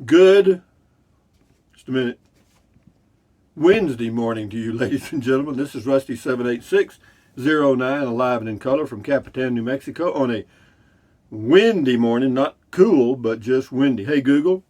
Good, just a minute, Wednesday morning to you, ladies and gentlemen. This is Rusty 78609, alive and in color from Capitan, New Mexico, on a windy morning. Not cool, but just windy. Hey, Google,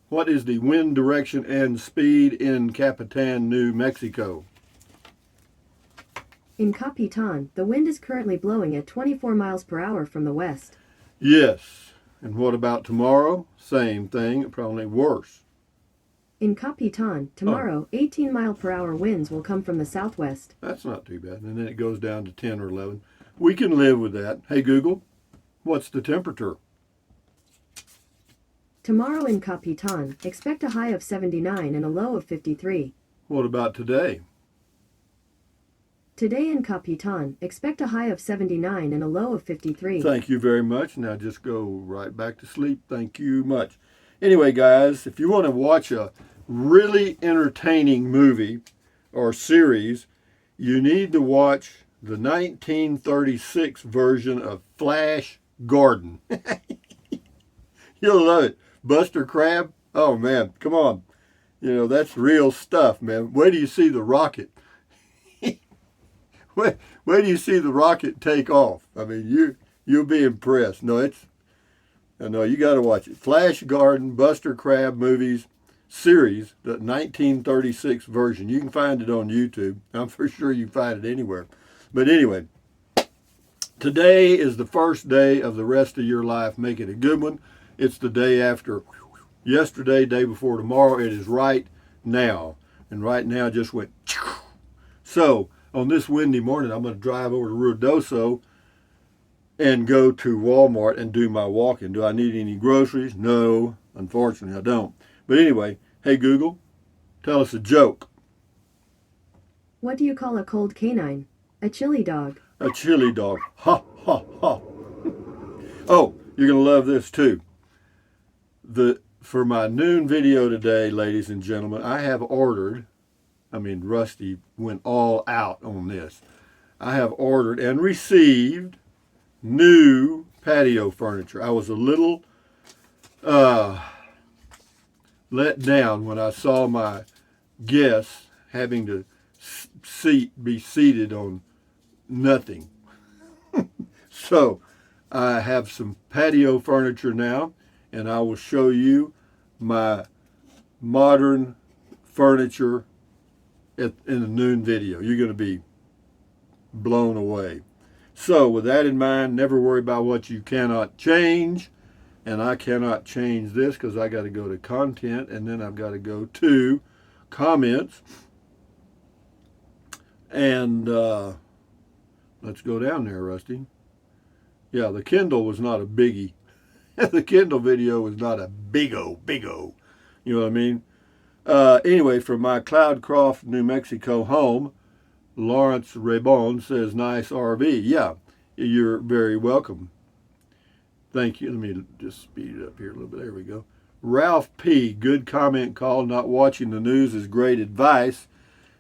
what is the wind direction and speed in Capitan, New Mexico? In Capitan, the wind is currently blowing at 24 miles per hour from the west. Yes. And what about tomorrow? Same thing, probably worse. In Capitan, tomorrow, 18 mile per hour winds will come from the southwest. That's not too bad. And then it goes down to 10 or 11. We can live with that. Hey, Google, what's the temperature? Tomorrow in Capitan, expect a high of 79 and a low of 53. What about today? Today in Capitan, expect a high of 79 and a low of 53. Thank you very much. Now just go right back to sleep. Thank you much. Anyway, guys, if you want to watch a really entertaining movie or series, you need to watch the 1936 version of Flash Gordon. You'll love it. Buster Crabbe. Oh, man, come on. You know, that's real stuff, man. Where do you see the rocket? Where do you see the rocket take off? I mean, you'll be impressed. No, you got to watch it. Flash Gordon, Buster Crabbe movies series, the 1936 version. You can find it on YouTube. I'm for sure you can find it anywhere. But anyway, today is the first day of the rest of your life. Make it a good one. It's the day after yesterday, day before tomorrow. It is right now. And right now just went. So, on this windy morning, I'm going to drive over to Ruidoso and go to Walmart and do my walking. Do I need any groceries? No, unfortunately, I don't. But anyway, hey, Google, tell us a joke. What do you call a cold canine? A chili dog. A chili dog. Ha, ha, ha. Oh, you're going to love this, too. For my noon video today, ladies and gentlemen, I have ordered, Rusty went all out on this. I have ordered and received new patio furniture. I was a little let down when I saw my guests having to be seated on nothing. So I have some patio furniture now, and I will show you my modern furniture in the noon video. You're going to be blown away. So with that in mind, never worry about what you cannot change. And I cannot change this because I got to go to content, and then I've got to go to comments. And let's go down there, Rusty. Yeah, the Kindle was not a biggie. The Kindle video was not a big-o. You know what I mean? Anyway, from my Cloudcroft, New Mexico home, Lawrence Raybon says, nice RV. Yeah, you're very welcome. Thank you. Let me just speed it up here a little bit. There we go. Ralph P., good comment call. Not watching the news is great advice.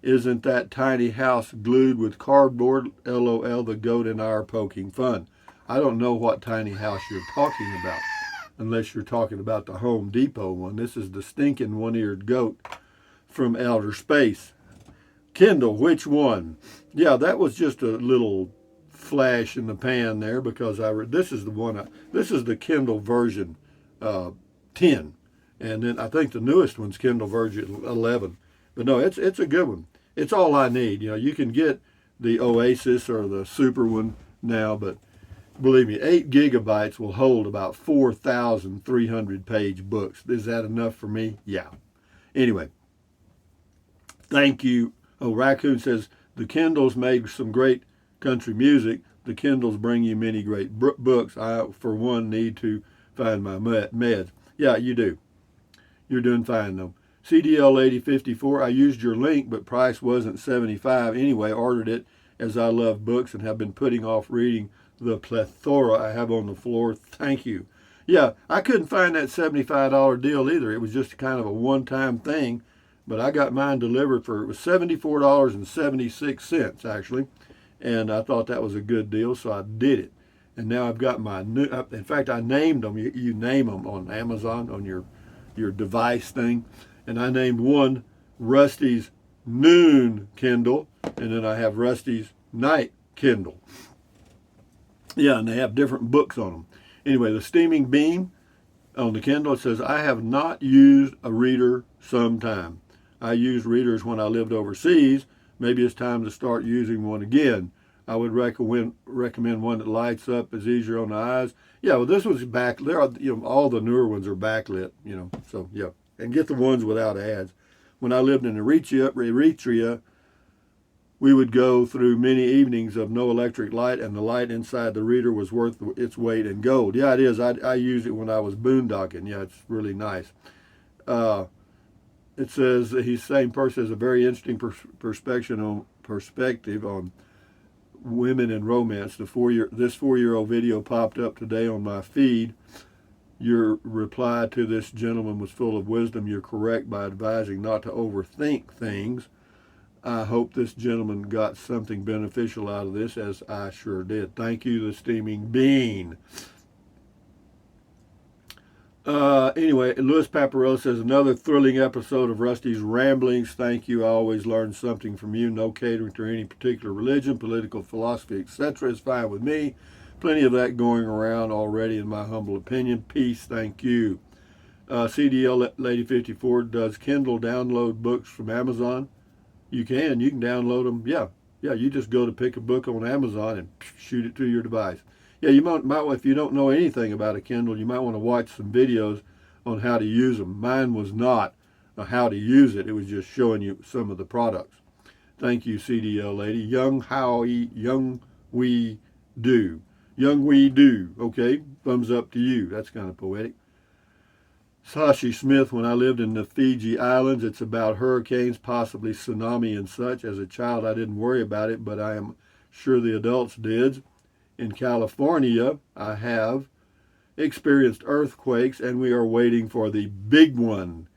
Isn't that tiny house glued with cardboard? LOL, the goat and I are poking fun. I don't know what tiny house you're talking about, unless you're talking about the Home Depot one. This is the stinking one-eared goat from outer space. Kindle, which one? Yeah, that was just a little flash in the pan there because this is the Kindle version 10, and then I think the newest one's Kindle version 11. But no, it's a good one. It's all I need. You know, you can get the Oasis or the Super one now, but believe me, 8 gigabytes will hold about 4,300 page books. Is that enough for me? Yeah. Anyway, thank you. Oh, Raccoon says, the Kindles made some great country music. The Kindles bring you many great books. I, for one, need to find my meds. Yeah, you do. You're doing fine, though. CDL 8054, I used your link, but price wasn't $75. Anyway, ordered it as I love books and have been putting off reading the plethora I have on the floor. Thank you. Yeah, I couldn't find that $75 deal either. It was just kind of a one-time thing, but I got mine delivered it was $74.76 actually, and I thought that was a good deal, so I did it. And now I've got my new, in fact, I named them. You name them on Amazon, on your your device thing. And I named one Rusty's Noon Kindle, and then I have Rusty's Night Kindle. Yeah, and they have different books on them. Anyway, the Steaming Beam on the Kindle, it says, I have not used a reader sometime. I used readers when I lived overseas. Maybe it's time to start using one again. I would recommend one that lights up, is easier on the eyes. Yeah, well, this was back there. All the newer ones are backlit. So yeah, and get the ones without ads. When I lived in Eritrea, we would go through many evenings of no electric light, and the light inside the reader was worth its weight in gold. Yeah, it is. I used it when I was boondocking. Yeah, it's really nice. It says he's the same person has a very interesting perspective on women and romance. This 4-year-old video popped up today on my feed. Your reply to this gentleman was full of wisdom. You're correct by advising not to overthink things. I hope this gentleman got something beneficial out of this, as I sure did. Thank you, the Steaming Bean. Anyway, Louis Paparello says, another thrilling episode of Rusty's Ramblings. Thank you. I always learn something from you. No catering to any particular religion, political philosophy, etc. is fine with me. Plenty of that going around already, in my humble opinion. Peace. Thank you. CDL Lady 54, does Kindle download books from Amazon? You can download them. Yeah, you just go to pick a book on Amazon and shoot it to your device. Yeah, you might, if you don't know anything about a Kindle, you might want to watch some videos on how to use them. Mine was not how to use it. It was just showing you some of the products. Thank you, CDL Lady. Young we do. Okay, thumbs up to you. That's kind of poetic. Sashi Smith, when I lived in the Fiji Islands, it's about hurricanes, possibly tsunami and such. As a child, I didn't worry about it, but I am sure the adults did. In California, I have experienced earthquakes, and we are waiting for the big one.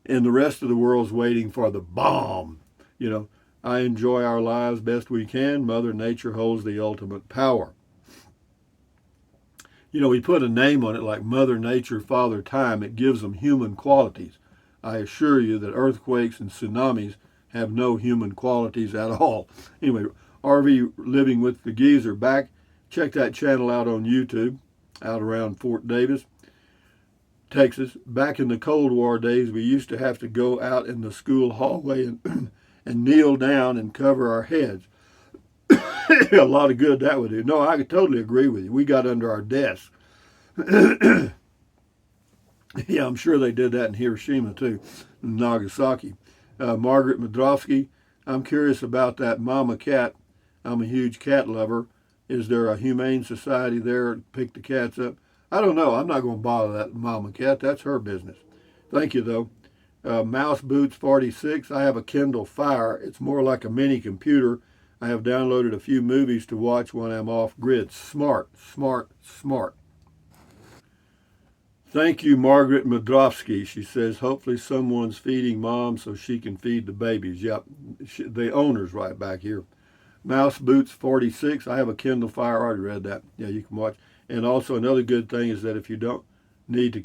And the rest of the world's waiting for the bomb. I enjoy our lives best we can. Mother Nature holds the ultimate power. We put a name on it like Mother Nature, Father Time. It gives them human qualities. I assure you that earthquakes and tsunamis have no human qualities at all. Anyway, RV Living with the Geezer back. Check that channel out on YouTube, out around Fort Davis, Texas. Back in the Cold War days, we used to have to go out in the school hallway and kneel down and cover our heads. A lot of good that would do. No, I could totally agree with you. We got under our desks. Yeah, I'm sure they did that in Hiroshima too, Nagasaki. Margaret Madrowski, I'm curious about that mama cat. I'm a huge cat lover. Is there a humane society there to pick the cats up? I don't know. I'm not going to bother that mama cat. That's her business. Thank you, though. Mouse Boots 46. I have a Kindle Fire. It's more like a mini computer. I have downloaded a few movies to watch when I'm off grid. Smart. Thank you, Margaret Madrowski. She says, hopefully someone's feeding mom so she can feed the babies. Yep, the owner's right back here. Mouse Boots 46. I have a Kindle Fire. I already read that. Yeah, you can watch. And also another good thing is that you don't need to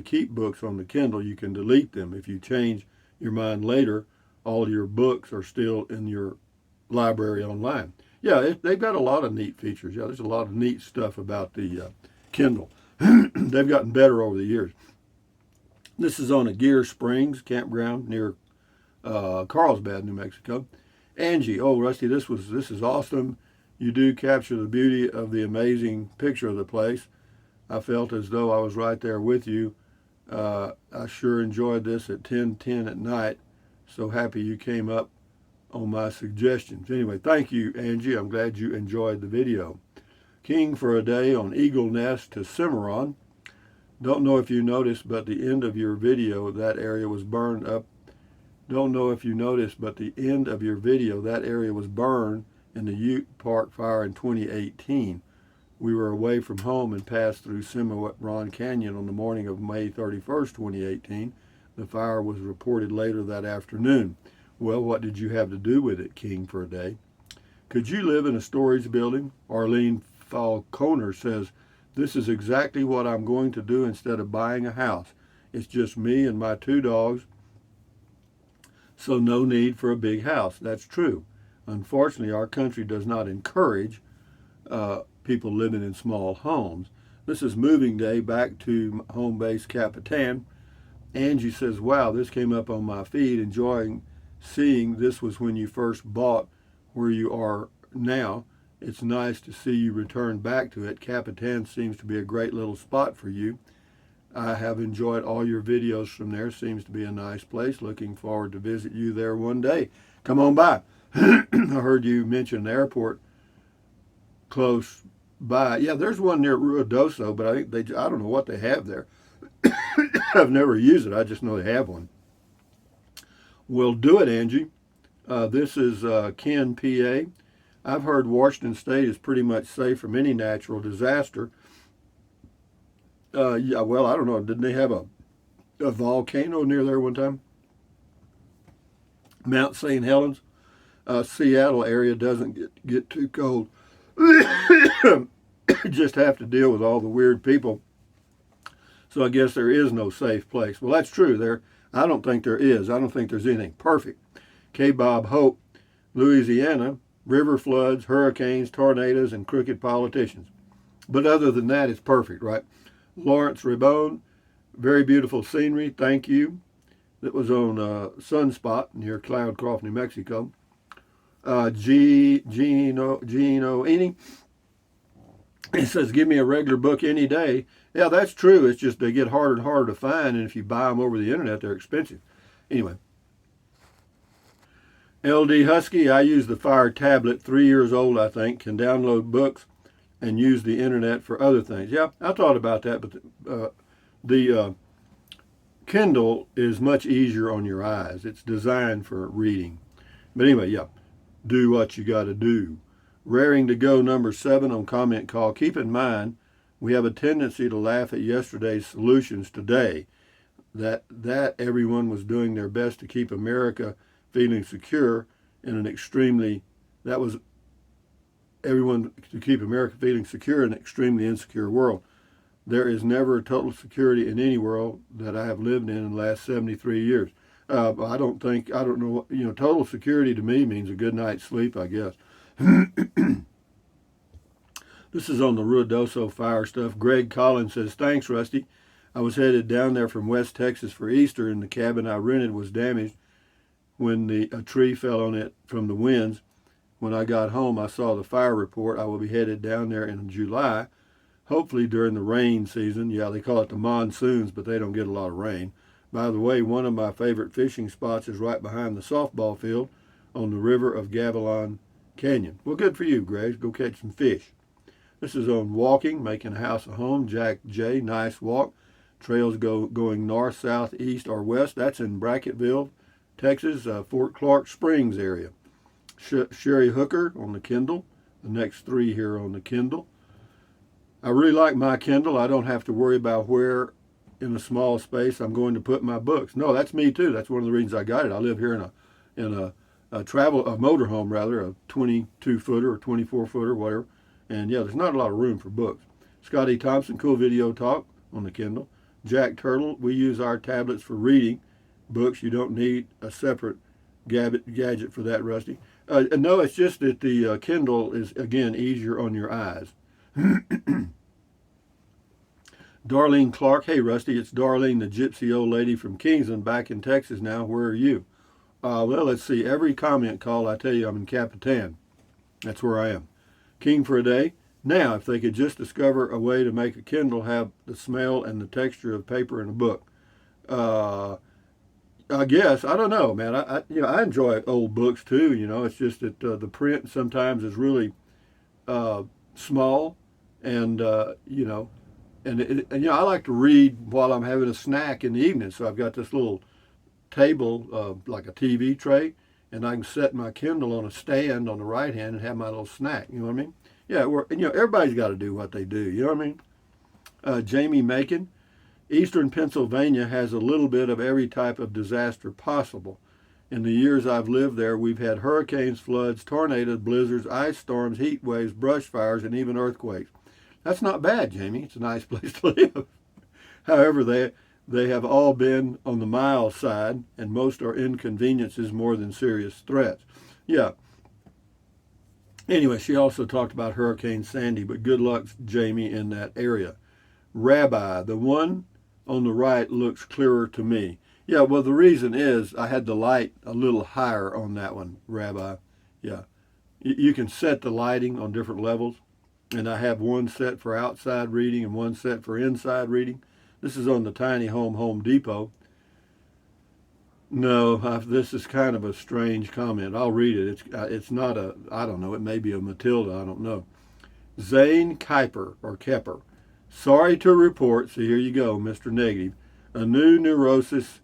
keep books on the Kindle. You can delete them. If you change your mind later, all your books are still in your library online. Yeah, they've got a lot of neat features. Yeah, there's a lot of neat stuff about the Kindle. They've gotten better over the years. This is on a Gear Springs campground near Carlsbad, New Mexico. Angie, oh Rusty, this is awesome. You do capture the beauty of the amazing picture of the place. I felt as though I was right there with you. I sure enjoyed this at 10:10 at night. So happy you came up on my suggestions. Anyway, thank you, Angie. I'm glad you enjoyed the video. King for a day on Eagle Nest to Cimarron. Don't know if you noticed, but the end of your video, that area was burned up. Don't know if you noticed, but the end of your video, that area was burned in the Ute Park fire in 2018. We were away from home and passed through Cimarron Canyon on the morning of May 31st, 2018. The fire was reported later that afternoon. Well, what did you have to do with it, King for a day? Could you live in a storage building? Arlene Falconer says, This is exactly what I'm going to do instead of buying a house. It's just me and my 2 dogs, so no need for a big house. That's true. Unfortunately, our country does not encourage people living in small homes. This is moving day back to home base Capitan. Angie says, wow, this came up on my feed, enjoying seeing this was when you first bought where you are now. It's nice to see you return back to it. Capitan seems to be a great little spot for you. I have enjoyed all your videos from there. Seems to be a nice place. Looking forward to visit you there one day. Come on by. I heard you mention an airport close by. Yeah, there's one near Ruidoso, but I think I don't know what they have there. I've never used it. I just know they have one. Well, do it, Angie. This is Ken, PA. I've heard Washington State is pretty much safe from any natural disaster. Yeah, well, I don't know. Didn't they have a volcano near there one time? Mount St. Helens. Seattle area doesn't get too cold. Just have to deal with all the weird people. So I guess there is no safe place. Well, that's true. I don't think there is. I don't think there's anything perfect. K. Bob Hope, Louisiana, river floods, hurricanes, tornadoes, and crooked politicians. But other than that, it's perfect, right? Lawrence Ribone, very beautiful scenery. Thank you. That was on Sunspot near Cloudcroft, New Mexico. Gino Eni. It says, give me a regular book any day. Yeah, that's true. It's just they get harder and harder to find, and if you buy them over the internet, they're expensive. Anyway. LD Husky, I use the Fire tablet, 3 years old, I think, can download books and use the internet for other things. Yeah, I thought about that, but the Kindle is much easier on your eyes. It's designed for reading. But anyway, yeah, do what you got to do. Raring to go, number 7 on comment call. Keep in mind, we have a tendency to laugh at yesterday's solutions today. That everyone was doing their best to keep America feeling secure in an extremely, that was everyone to keep America feeling secure in an extremely insecure world. There is never total security in any world that I have lived in the last 73 years. I don't know, total security to me means a good night's sleep, I guess. This is on the Ruidoso fire stuff. Greg Collins says, thanks, Rusty. I was headed down there from West Texas for Easter, and the cabin I rented was damaged when a tree fell on it from the winds. When I got home, I saw the fire report. I will be headed down there in July, hopefully during the rain season. Yeah, they call it the monsoons, but they don't get a lot of rain. By the way, one of my favorite fishing spots is right behind the softball field on the river of Gavilan Canyon. Well, good for you, Greg. Go catch some fish. This is on walking, making a house a home. Jack J, nice walk. Trails going north, south, east, or west. That's in Brackettville, Texas, Fort Clark Springs area. Sherry Hooker on the Kindle. The next 3 here on the Kindle. I really like my Kindle. I don't have to worry about where in a small space I'm going to put my books. No, that's me too. That's one of the reasons I got it. I live here in a motorhome rather, a 22-footer or 24-footer, whatever. And yeah, there's not a lot of room for books. Scotty Thompson, cool video talk on the Kindle. Jack Turtle, we use our tablets for reading books. You don't need a separate gadget for that, Rusty. No, it's just that the Kindle is, again, easier on your eyes. Darlene Clark, hey, Rusty, it's Darlene, the gypsy old lady from Kingsland, back in Texas now. Where are you? Well, let's see. Every comment call, I tell you, I'm in Capitan. That's where I am. King for a day. Now, if they could just discover a way to make a Kindle have the smell and the texture of paper in a book, I guess, I don't know, man. I enjoy old books too. It's just that the print sometimes is really small, and I like to read while I'm having a snack in the evening. So I've got this little table, like a TV tray, and I can set my Kindle on a stand on the right hand and have my little snack. You know what I mean? Yeah, everybody's got to do what they do. You know what I mean? Jamie Macon, Eastern Pennsylvania has a little bit of every type of disaster possible. In the years I've lived there, we've had hurricanes, floods, tornadoes, blizzards, ice storms, heat waves, brush fires, and even earthquakes. That's not bad, Jamie. It's a nice place to live. However, they have all been on the mild side, and most are inconveniences more than serious threats. Yeah. Anyway, she also talked about Hurricane Sandy, but good luck, Jamie, in that area. Rabbi, the one on the right looks clearer to me. Yeah, well, the reason is I had the light a little higher on that one, Rabbi. Yeah. You can set the lighting on different levels, and I have one set for outside reading and one set for inside reading. This is on the Tiny Home Depot. No, this is kind of a strange comment. I'll read it. It's not a, I don't know, it may be a Matilda, I don't know. Zane Kuyper, or Kepper. Sorry to report, so here you go, Mr. Negative. A new neurosis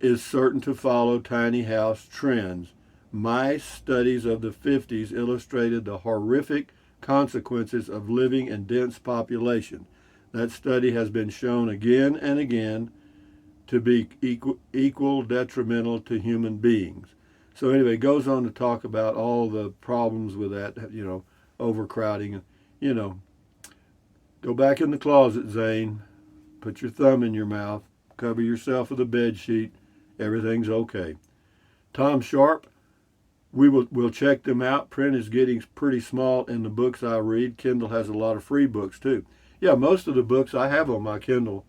is certain to follow tiny house trends. My studies of the 50s illustrated the horrific consequences of living in dense population. That study has been shown again and again to be equal detrimental to human beings. So anyway, it goes on to talk about all the problems with that, overcrowding. Go back in the closet, Zane. Put your thumb in your mouth. Cover yourself with a bed sheet. Everything's okay. Tom Sharp, we'll check them out. Print is getting pretty small in the books I read. Kindle has a lot of free books too. Yeah, most of the books I have on my Kindles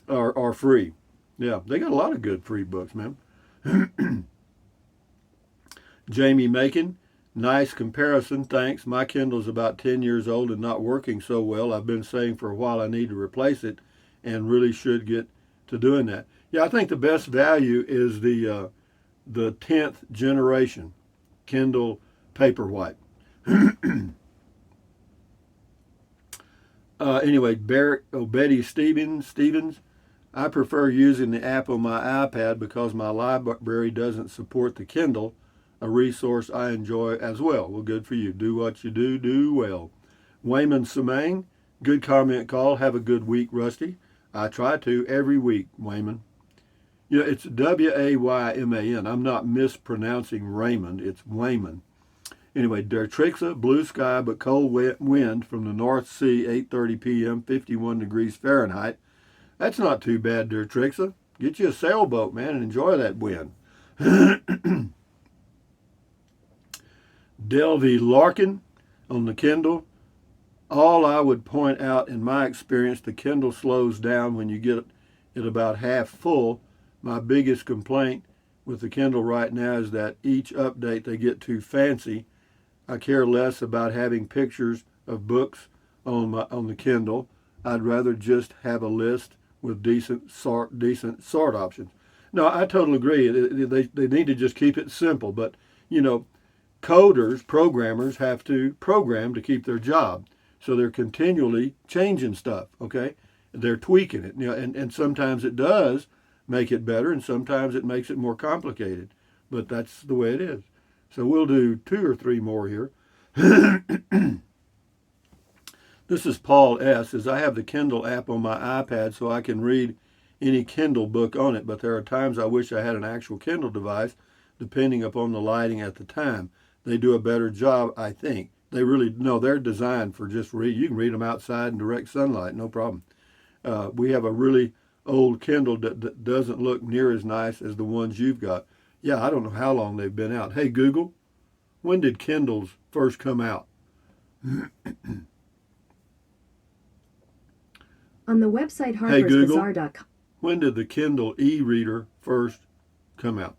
are free. Yeah, they got a lot of good free books, man. Jamie Macon, nice comparison, thanks. My Kindle's about 10 years old and not working so well. I've been saying for a while I need to replace it and really should get to doing that. Yeah, I think the best value is the 10th generation Kindle Paperwhite. Anyway, Betty Stevens, I prefer using the app on my iPad because my library doesn't support the Kindle, a resource I enjoy as well. Well, good for you. Do what you do well. Wayman Samang, good comment call. Have a good week, Rusty. I try to every week, Wayman. It's Wayman. I'm not mispronouncing Raymond. It's Wayman. Anyway, Der Trixa, blue sky but cold wind from the North Sea, 8:30 p.m., 51 degrees Fahrenheit. That's not too bad, Der Trixa. Get you a sailboat, man, and enjoy that wind. Delvey Larkin on the Kindle. All I would point out, in my experience, the Kindle slows down when you get it about half full. My biggest complaint with the Kindle right now is that each update they get too fancy. I care less about having pictures of books on the Kindle. I'd rather just have a list with decent sort options. No, I totally agree. They need to just keep it simple. But programmers have to program to keep their job, so they're continually changing stuff. Okay, they're tweaking it. And sometimes it does make it better, and sometimes it makes it more complicated. But that's the way it is. So we'll do 2 or 3 more here. This is Paul S. Says, I have the Kindle app on my iPad so I can read any Kindle book on it, but there are times I wish I had an actual Kindle device, depending upon the lighting at the time. They do a better job, I think. They really, no, they're designed for just read. You can read them outside in direct sunlight, no problem. We have a really old Kindle that doesn't look near as nice as the ones you've got. Yeah, I don't know how long they've been out. Hey, Google, when did Kindles first come out? On the website Hey, Google, harpersbazaar.com. when did the Kindle e-reader first come out?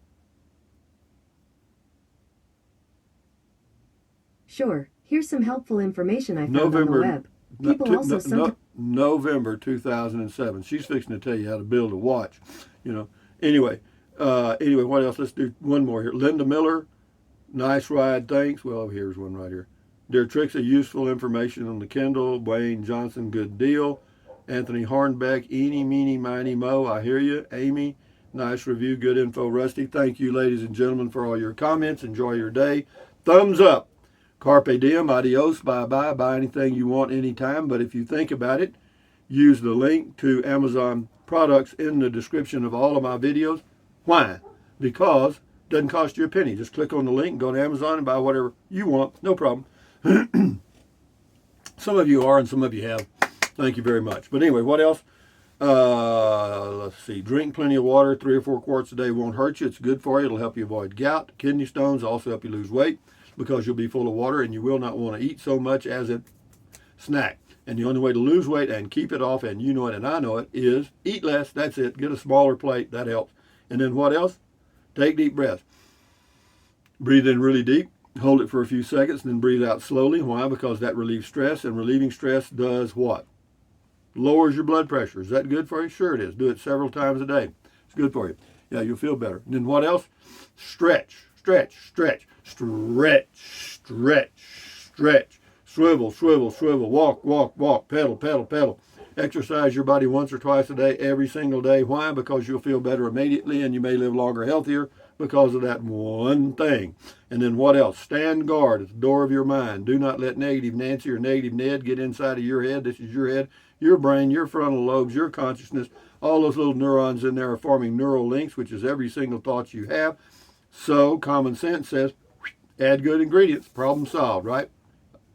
Sure, here's some helpful information I found on the web. People also sometimes... November 2007. She's fixing to tell you how to build a watch. Anyway, what else? Let's do one more here. Linda Miller, nice ride, thanks. Well, here's one right here. Dear Trixa, useful information on the Kindle. Wayne Johnson, good deal. Anthony Hornbeck, eeny, meeny, miny, mo. I hear you. Amy, nice review, good info. Rusty, thank you, ladies and gentlemen, for all your comments. Enjoy your day. Thumbs up. Carpe diem, adios, bye-bye. Buy anything you want anytime. But if you think about it, use the link to Amazon products in the description of all of my videos. Why? Because it doesn't cost you a penny. Just click on the link, go to Amazon, and buy whatever you want. No problem. Some of you are and some of you have. Thank you very much. But anyway, what else? Let's see. Drink plenty of water. 3 or 4 quarts a day won't hurt you. It's good for you. It'll help you avoid gout, kidney stones. Also help you lose weight because you'll be full of water and you will not want to eat so much as a snack. And the only way to lose weight and keep it off, and you know it and I know it, is eat less. That's it. Get a smaller plate. That helps. And then what else? Take deep breaths. Breathe in really deep. Hold it for a few seconds, and then breathe out slowly. Why? Because that relieves stress, and relieving stress does what? Lowers your blood pressure. Is that good for you? Sure it is. Do it several times a day. It's good for you. Yeah, you'll feel better. And then what else? Stretch, stretch, stretch, stretch, stretch, stretch. Swivel, swivel, swivel. Walk, walk, walk. Pedal, pedal, pedal. Exercise your body once or twice a day, every single day. Why? Because you'll feel better immediately, and you may live longer, healthier because of that one thing. And then what else? Stand guard at the door of your mind. Do not let negative Nancy or negative Ned get inside of your head. This is your head, your brain, your frontal lobes, your consciousness. All those little neurons in there are forming neural links, which is every single thought you have. So common sense says, add good ingredients, problem solved, right?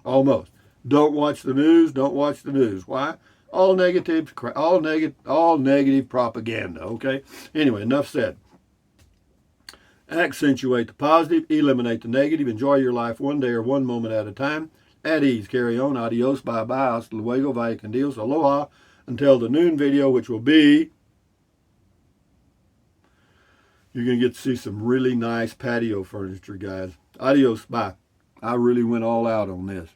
Almost. Don't watch the news. Don't watch the news. Why? All negative propaganda. Okay. Anyway, enough said. Accentuate the positive, eliminate the negative, enjoy your life one day or one moment at a time. At ease, carry on. Adios, bye-bye, hasta luego, vaya con Dios, aloha. Until the noon video, which will be, you're going to get to see some really nice patio furniture, guys. Adios, bye. I really went all out on this.